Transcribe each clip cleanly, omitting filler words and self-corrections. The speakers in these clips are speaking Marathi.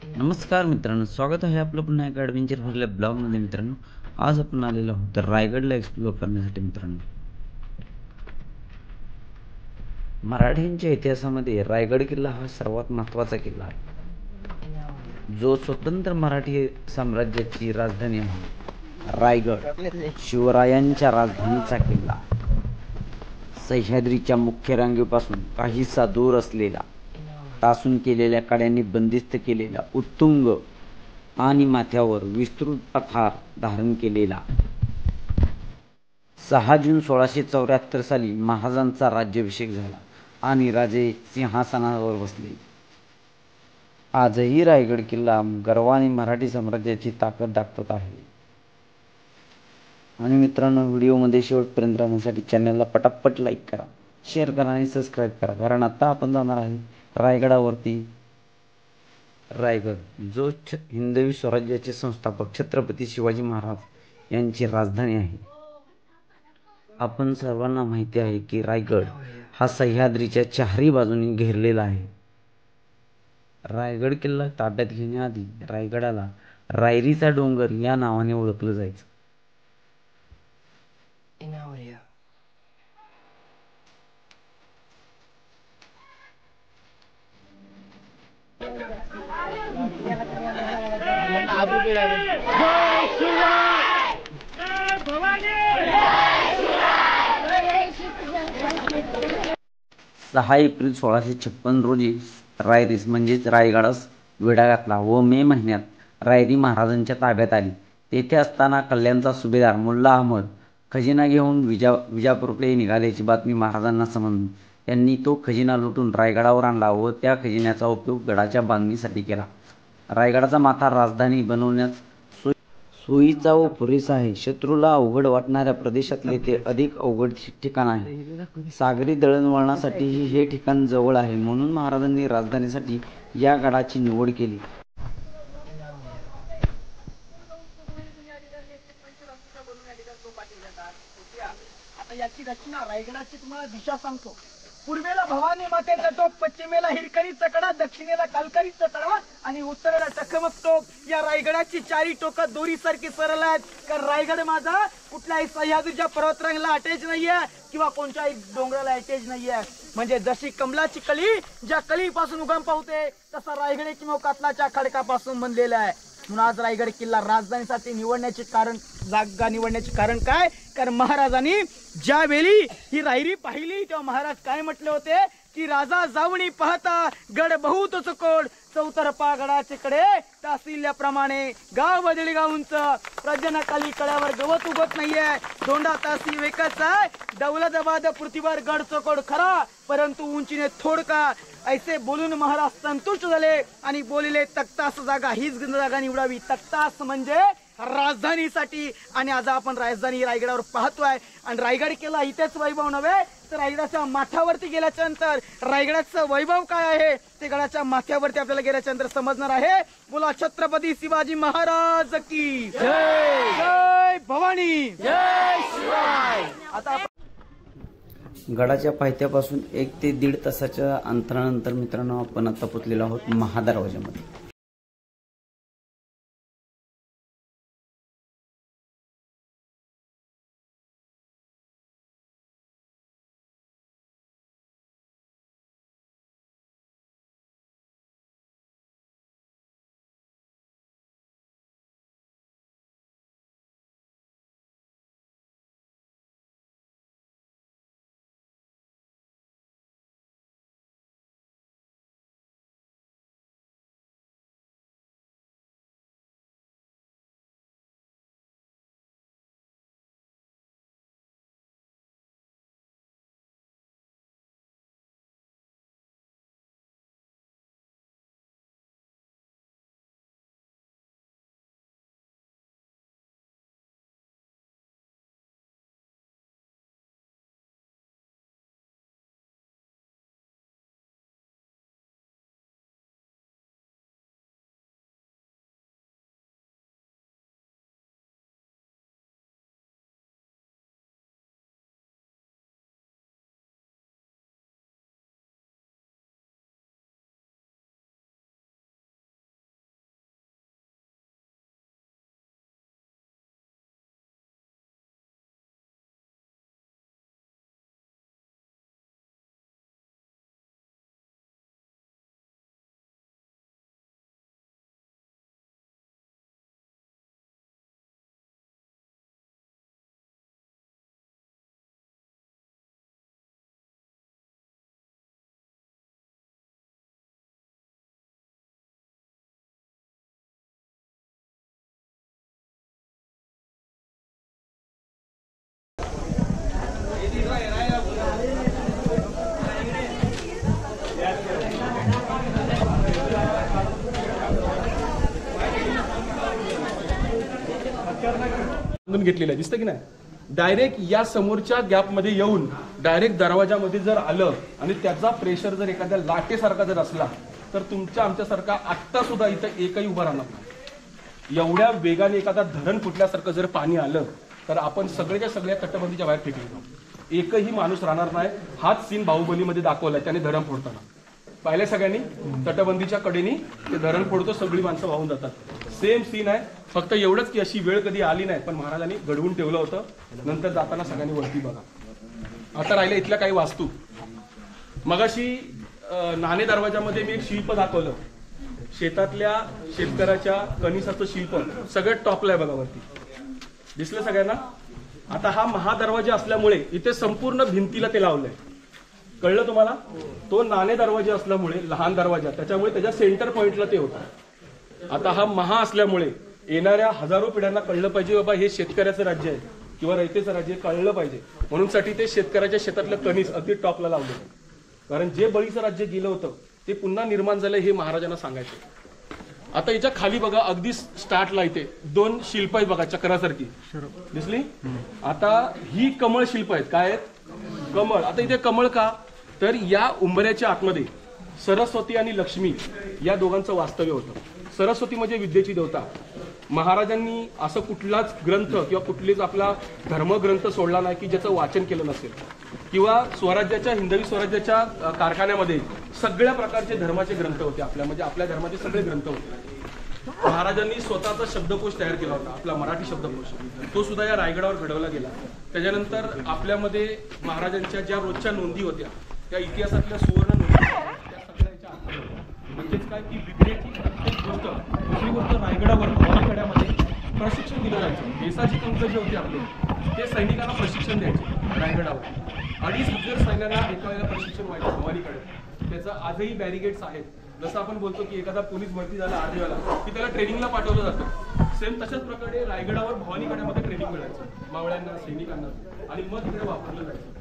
नमस्कार मित्रांनो, स्वागत आहे आपलं पुन्हा एका ॲडव्हेंचर भरल्या ब्लॉगमध्ये. मित्रांनो, आज आपण आलेलो आहोत तर रायगडला एक्सप्लोअर करण्यासाठी. मित्रांनो, मराठ्यांच्या इतिहासामध्ये रायगड किल्ला हा सर्वात महत्त्वाचा किल्ला आहे, जो स्वतंत्र मराठी साम्राज्याची राजधानी आहे. रायगड शिवरायांच्या राजधानीचा किल्ला, सह्याद्रीच्या मुख्य रांगेपासून काहीसा दूर असलेला, टासून केलेल्या कड्यांनी बंदिस्त केलेला, उत्तुंग आणि माथ्यावर विस्तृत पठार धारण केलेला. 6 जून 1674 साली महाराजांचा राज्याभिषेक झाला आणि राजे सिंहासनावर बसले. आजही रायगड किल्ला गर्वाने मराठी साम्राज्याची ताकद दाखवत आहे. आणि मित्रांनो, व्हिडिओमध्ये शेवटपर्यंत राहण्यासाठी चॅनलला पटापट लाईक करा, शेअर करा आणि सबस्क्राईब करा, कारण आता आपण जाणार आहे रायगडावरती. रायगड जो हिंदवी स्वराज्याचे संस्थापक छत्रपती शिवाजी महाराज यांची राजधानी आहे. आपण सर्वांना माहिती आहे की रायगड हा सह्याद्रीच्या चारही बाजूंनी घेरलेला आहे. रायगड किल्ला ताब्यात घेण्याआधी रायगडाला रायरीचा डोंगर या नावाने ओळखलं जायचं. सहा एप्रिल 1656 रोजी रायरीस म्हणजेच रायगडास वेढा घातला व मे महिन्यात रायरी महाराजांच्या ताब्यात आली. तेथे असताना कल्याणचा सुभेदार मुल्ला अहमद खजिना घेऊन विजापूरकडे निघाल्याची बातमी महाराजांना समजली. त्यांनी तो खजिना लुटून रायगडावर आणला व त्या खजिन्याचा उपयोग गडाच्या बांधणीसाठी केला. रायगडाचा माथा राजधानी बनवण्यास सोयीचा व पुरेसा आहे. शत्रूला अवघड वाटणाऱ्या प्रदेशातले ते अधिक अवघड ठिकाण आहे. सागरी दळणवळणासाठीही हे ठिकाण जवळ आहे, म्हणून महाराजांनी राजधानीसाठी या गडाची निवड केली. याची रचना रायगडाची तुम्हाला दिशा सांगतो. पूर्वेला भवानी मातेचा टोक, पश्चिमेला हिरकणीचा कडा, दक्षिणेला कालकारीचा तळा आणि उत्तरेला टकमक टोक. या रायगडाची चारी टोकं दोरीसारखी सरळ आहेत. कारण रायगड माझा कुठल्याही सह्याद्रीच्या पर्वतरांगला अटॅच नाहीये किंवा कोणत्याही डोंगराला अटॅच नाहीये. म्हणजे जशी कमलाची कली ज्या कलीपासून उगम पावते, तसा रायगड किंवा कातलाच्या खडकापासून बनलेला आहे. म्हणून आज रायगड किल्ला राजधानीसाठी जागा निवडण्याचे कारण काय? कारण महाराजांनी ज्यावेळी ही रायरी पाहिली तेव्हा महाराज काय म्हटले होते की राजा जावणी पाहता गड बहुत चकोड, चौतर्फा गडाचे कडे तासिल्याप्रमाणे गाव बदली गावूंच, प्रजनकाली कड्यावर गवत उगत नाहीये, दोंडा तासी वेकच आहे, दौलताबाद पृथ्वीवर गड चकोड खरा परंतु उंचीने थोडका. ऐसे बोलून महाराज संतुष्ट झाले आणि बोलिले तख्तास जागा हीच जागा निवडावी. तख्तास म्हणजे राजधानीसाठी. आणि आज आपण राजधानी रायगडावर पाहतोय. आणि रायगड किल्ला इथेच वैभव नव्हे तर रायगडाच्या माथ्यावरती गेल्याच्या नंतर रायगडाचं वैभव काय आहे ते गडाच्या माथ्यावरती आपल्याला गेल्याच्या नंतर समजणार आहे. बोला छत्रपती शिवाजी महाराज की जय. जय भवानी, जय शिवाय. आता गडाच्या पायथ्यापासून 1 ते 1.5 तासाच्या अंतरानंतर मित्रांनो आपण आता पोचलेलो आहोत महादरवाज्यामध्ये. पुस्तकातून घेतलेलं आहे, दिसतं की नाही. डायरेक्ट या समोरच्या गॅपमध्ये येऊन डायरेक्ट दरवाजामध्ये जर आलं आणि त्याचा प्रेशर जर एखाद्या लाटेसारखा जर असला तर तुमच्या आमच्यासारखा आत्ता सुद्धा इथं एकही उभा राहणार नाही. एवढ्या वेगाने एखादा धरण फुटल्यासारखं जर पाणी आलं तर आपण सगळ्याच्या सगळ्या तटबंदीच्या बाहेर फेकले जाऊ. एकही माणूस राहणार नाही. हाच सीन बाहुबलीमध्ये दाखवलाय त्याने धरण फोडताना. पाहिलंय सगळ्यांनी, तटबंदीच्या कडेनी ते धरण फोडतो, सगळी माणसं वाहून जातात. सेम सीन आहे, फक्त एवढंच की अशी वेळ कधी आली नाही, पण महाराजांनी घडवून ठेवलं होतं. नंतर जाताना सगळ्यांनी वरती बघा. आता राहिल्या इथल्या काही वास्तू. मगाशी नाणे दरवाजामध्ये मी एक शिल्प दाखवलं, शेतातल्या शेतकऱ्याच्या कणिसाचं शिल्प सगळ्यात टॉपला आहे बघा वरती, दिसलं सगळ्यांना. आता हा महादरवाजा असल्यामुळे इथे संपूर्ण भिंतीला ते लावलंय, कळलं तुम्हाला. तो नाणे दरवाजा असल्यामुळे लहान दरवाजा, त्याच्यामुळे त्याच्या सेंटर पॉइंटला ते होतं. आता हा महा असल्यामुळे येणाऱ्या हजारो पिढ्यांना कळलं पाहिजे बाबा हे शेतकऱ्याचं राज्य आहे किंवा रयतेचं राज्य कळलं पाहिजे, म्हणून साठी ते शेतकऱ्याच्या शेतातलं कणीस अगदी टॉपला लावलं. कारण जे बळीचं राज्य गेलं होतं ते पुन्हा निर्माण झालं हे महाराजांना सांगायचं. आता याच्या खाली बघा, अगदी स्टार्टला इथे 2 शिल्प आहेत बघा, चक्रासारखी दिसली. आता ही कमळ शिल्प आहेत. काय आहेत? कमळ. आता इथे कमळ का, तर या उंबऱ्याच्या आतमध्ये सरस्वती आणि लक्ष्मी या दोघांचं वास्तव्य होतं. सरस्वती म्हणजे विद्येची देवता. महाराजांनी असं कुठलाच ग्रंथ किंवा कुठलेच आपला धर्मग्रंथ सोडला नाही की ज्याचं वाचन केलं नसेल. किंवा स्वराज्याच्या, हिंदवी स्वराज्याच्या कारखान्यामध्ये सगळ्या प्रकारचे धर्माचे ग्रंथ होते आपल्या, म्हणजे आपल्या धर्माचे सगळे ग्रंथ होते. महाराजांनी स्वतःचा शब्दकोश तयार केला होता, आपला मराठी शब्दकोश. तो सुद्धा या रायगडावर घडवला गेला. त्याच्यानंतर आपल्यामध्ये महाराजांच्या ज्या रोजच्या नोंदी होत्या त्या इतिहासातल्या सुवर्ण नोंदी त्या सगळ्याच्या आत. म्हणजेच काय की विद्येची प्रत्येक गोष्ट, दुसरी गोष्ट रायगडावर भवानीगडामध्ये प्रशिक्षण दिलं जायचं. देसाची कंक जे होते आपले ते सैनिकांना प्रशिक्षण द्यायचे रायगडावर. 2,500 सैन्यांना एका वेळेला प्रशिक्षण व्हायचं भवानीकडे. त्याचं आजही बॅरिगेड्स आहेत. जसं आपण बोलतो की एखादा पोलीस भरती झाला आर्मीवाला की त्याला ट्रेनिंगला पाठवलं जातं, सेम तशाच प्रकारे रायगडावर भवानीगडामध्ये ट्रेनिंग मिळायचं मावळ्यांना, सैनिकांना, आणि मग तिकडे वापरलं जायचं.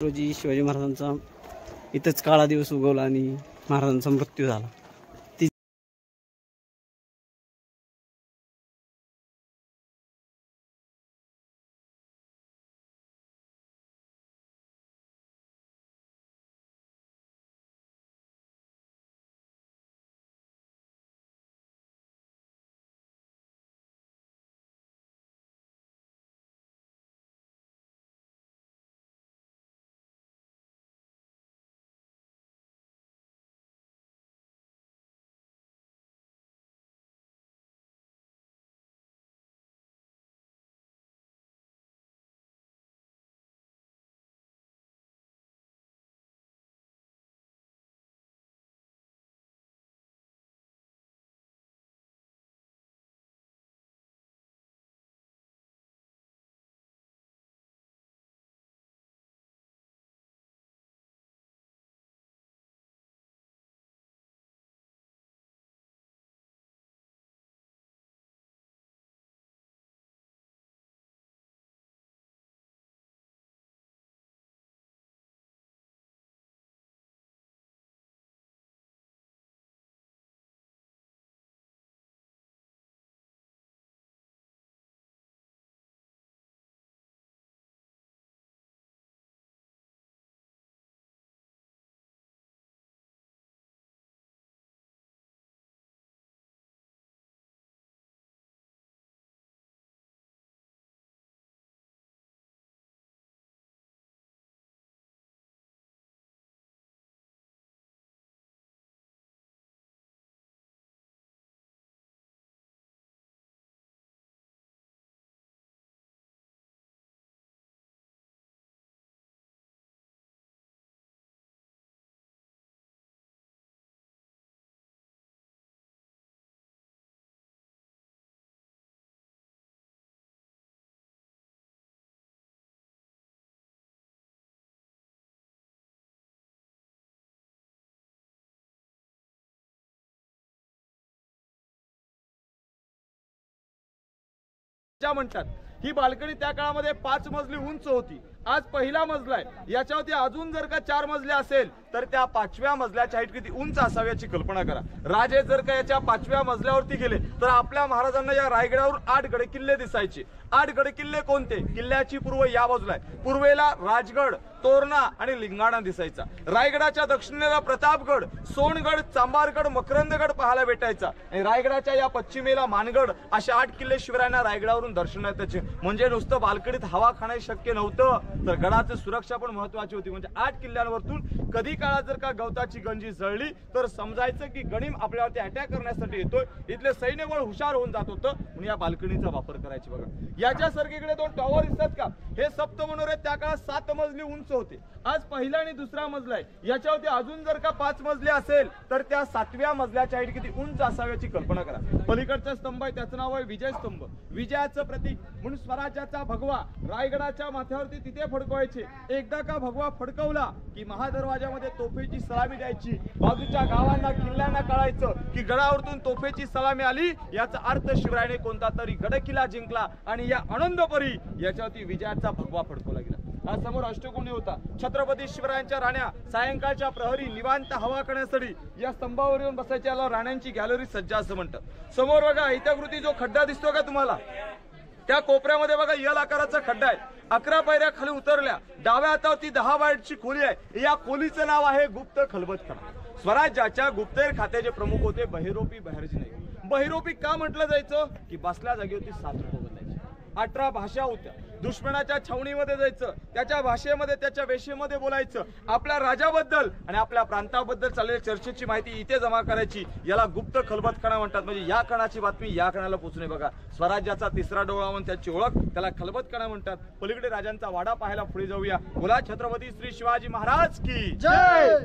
रोजी शिवाजी महाराजांचा इथंच काळा दिवस उगवला आणि महाराजांचा मृत्यू झाला. म्हणतात ही बाल्कनी त्या काळामध्ये 5 मजली उंच होती. आज पहिला मजला आहे, याच्यावरती अजून जर का 4 मजले असेल तर त्या 5व्या मजल्याची हाईट किती उंच असावी याची कल्पना करा. राजे जर का याच्या 5व्या मजल्यावरती गेले तर आपल्या महाराजांना या रायगडावर 8 गड किल्ले दिसायचे. 8 गड किल्ले कोणते? किल्ल्याची पूर्व या बाजूला आहे. पूर्वेला राजगड, तोरणा आणि लिंगाणा दिसायचा. रायगडाच्या दक्षिणेला प्रतापगड, सोनगड, चांबारगड, मकरंदगड पाहायला भेटायचा. आणि रायगडाच्या या पश्चिमेला मानगड असे 8 किल्ले शिवरायांना रायगडावरून दर्शनात यायचे. म्हणजे नुसतं बाल्कनीत हवा खाणं शक्य नव्हतं, तर गडाची सुरक्षा पण महत्वाची होती. म्हणजे 8 किल्ल्यांवरतून कधी काळात जर का गवताची गंजी जळली तर समजायचं की गणिम आपल्यावरती अटॅक करण्यासाठी येतोय. इथले सैन्यबळ हुशार होऊन जात होतं म्हणून या बाल्कनीचा वापर करायची. बघा याच्या सर्गीकडे 2 टॉवर दिसतात का? हे सप्तमनोरे त्या काळात 7 मजली उंच होते. आज पहिला आणि दुसरा मजला आहे, याच्यावरती अजून जर का 5 मजले असेल तर त्या 7व्या मजल्याच्या हाईट किती उंच असाव्याची कल्पना करा. पलीकडचा स्तंभ आहे त्याचं नाव आहे विजय स्तंभ. विजयाचं प्रतीक म्हणून स्वराज्याचा भगवा रायगडाच्या माथ्यावरती तिथे फडकवायचे. एकदा का भगवा फडकवला की महादरवाजामध्ये तोफेची सलामी द्यायची. बाजूच्या गावांना किल्ल्यांना कळायचं की गडावरतून तोफेची सलामी आली, याचा अर्थ शिवरायाने कोणता तरी गडकिल्ला जिंकला आणि या आनंदपरी याच्यावरती विजयाचा भगवा फडकवला गेला. हा समोर अष्टकोनी होता. छत्रपती शिवरायांच्या राण्या सायंकाळच्या प्रहरी निवांत हवा करण्यासाठी या स्तंभावर येऊन बसायच्या. याला राण्यांची गॅलरी सज्जा असं म्हणतात. समोर बघा इत्याकृती जो खड्डा दिसतो का तुम्हाला, त्या कोपऱ्यामध्ये बघा यल आकाराचा खड्डा आहे. 11 पायऱ्या खाली उतरल्या. डाव्या हातावरती 10 बायची खोली आहे. या खोलीचं नाव आहे गुप्त खलबतखाना. स्वराज्याच्या गुप्तहेर खात्याचे प्रमुख होते बहिरोपी बहिर्जी नाईक. बहिरोपी का म्हटलं जायचं की बसल्या जागेवरती 7 रुपये बदलायचे. 18 भाषा होत्या. दुश्मनाच्या छावणीमध्ये जायचं, त्याच्या भाषेमध्ये त्याच्या वेशेमध्ये बोलायचं, आपल्या राजाबद्दल आणि आपल्या प्रांताबद्दल चाललेल्या चर्चेची माहिती इथे जमा करायची. याला गुप्त खलबतखाना म्हणतात. म्हणजे या कणाची बातमी या कणाला पोहोचणे. बघा स्वराज्याचा तिसरा डोळा म्हणून त्याची ओळख, त्याला खलबतखाना म्हणतात. पलीकडे राजांचा वाडा पाहायला पुढे जाऊया. बोला छत्रपती श्री शिवाजी महाराज की जय.